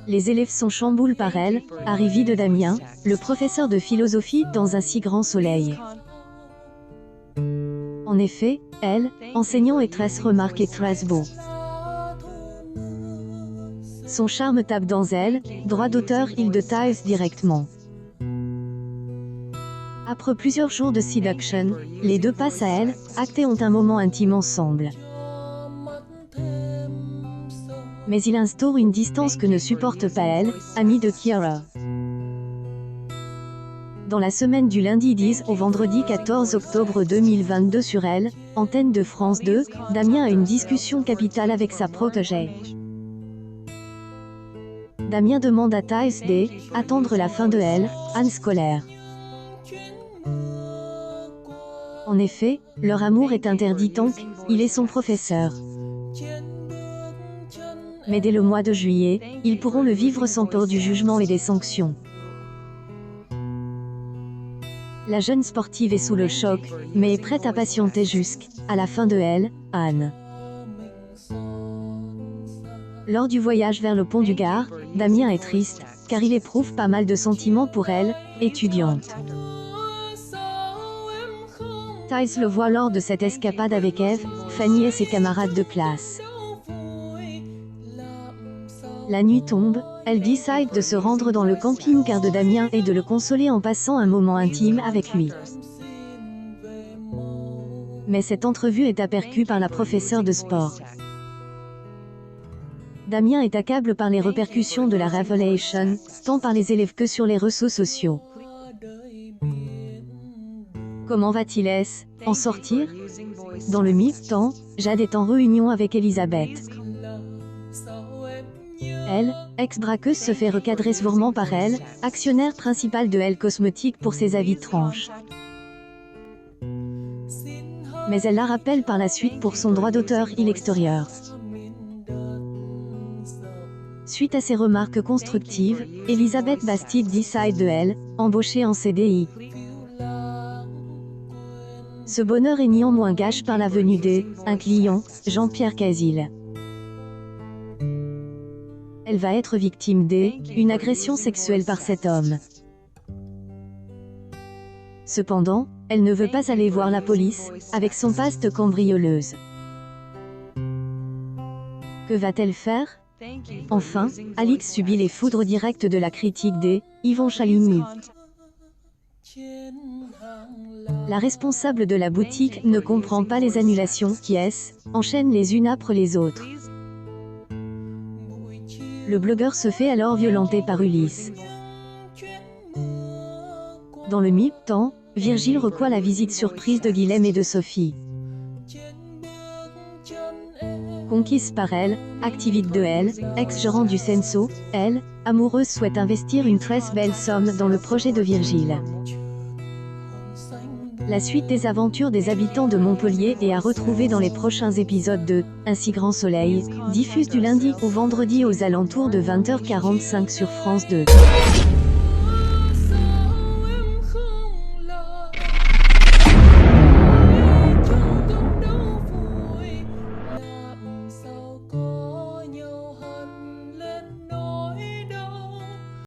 Les élèves sont chamboulés par elle, arrivée de Damien, le professeur de philosophie dans un si grand soleil. En effet, elle, enseignant est très remarquée et très beau. Son charme tape dans elle, droit d'auteur il de Thais directement. Après plusieurs jours de séduction, les deux passent à elle, actés ont un moment intime ensemble. Mais il instaure une distance que ne supporte pas elle, amie de Kiara. Dans la semaine du lundi 10 au vendredi 14 octobre 2022 sur Elle, antenne de France 2, Damien a une discussion capitale avec sa protégée. Damien demande à Thais d'attendre la fin de Elle, année scolaire. En effet, leur amour est interdit tant qu'il est son professeur. Mais dès le mois de juillet, ils pourront le vivre sans peur du jugement et des sanctions. La jeune sportive est sous le choc, mais est prête à patienter jusqu'à la fin de Elle, Anne. Lors du voyage vers le pont du Gard, Damien est triste, car il éprouve pas mal de sentiments pour elle, étudiante. Thais le voit lors de cette escapade avec Eve, Fanny et ses camarades de classe. La nuit tombe, elle décide de se rendre dans le camping-car de Damien et de le consoler en passant un moment intime avec lui. Mais cette entrevue est aperçue par la professeure de sport. Damien est accablé par les répercussions de la révélation, tant par les élèves que sur les réseaux sociaux. Comment va-t-il en sortir? Dans le même temps, Jade est en réunion avec Elisabeth. Elle, ex-braqueuse, se fait recadrer sévèrement par elle, actionnaire principal de Elle Cosmétique pour ses avis tranches. Mais elle la rappelle par la suite pour son droit d'auteur l'extérieur. Suite à ces remarques constructives, Elisabeth Bastide décide de Elle, embauchée en CDI. Ce bonheur est néanmoins gâché par la venue d'un client, Jean-Pierre Casil. Elle va être victime d'une agression sexuelle par cet homme. Cependant, elle ne veut pas aller voir la police, avec son passe cambrioleuse. Que va-t-elle faire? Enfin, Alix subit les foudres directes de la critique d'Yvon Chaligny. La responsable de la boutique ne comprend pas les annulations qui enchaînent les unes après les autres. Le blogueur se fait alors violenter par Ulysse. Dans le même temps, Virgile reçoit la visite surprise de Guilhem et de Sophie. Conquise par Elle, activiste de Elle, ex-gérant du Senso, Elle, amoureuse souhaite investir une très belle somme dans le projet de Virgile. La suite des aventures des habitants de Montpellier est à retrouver dans les prochains épisodes de Un si grand soleil, diffuse du lundi au vendredi aux alentours de 20h45 sur France 2.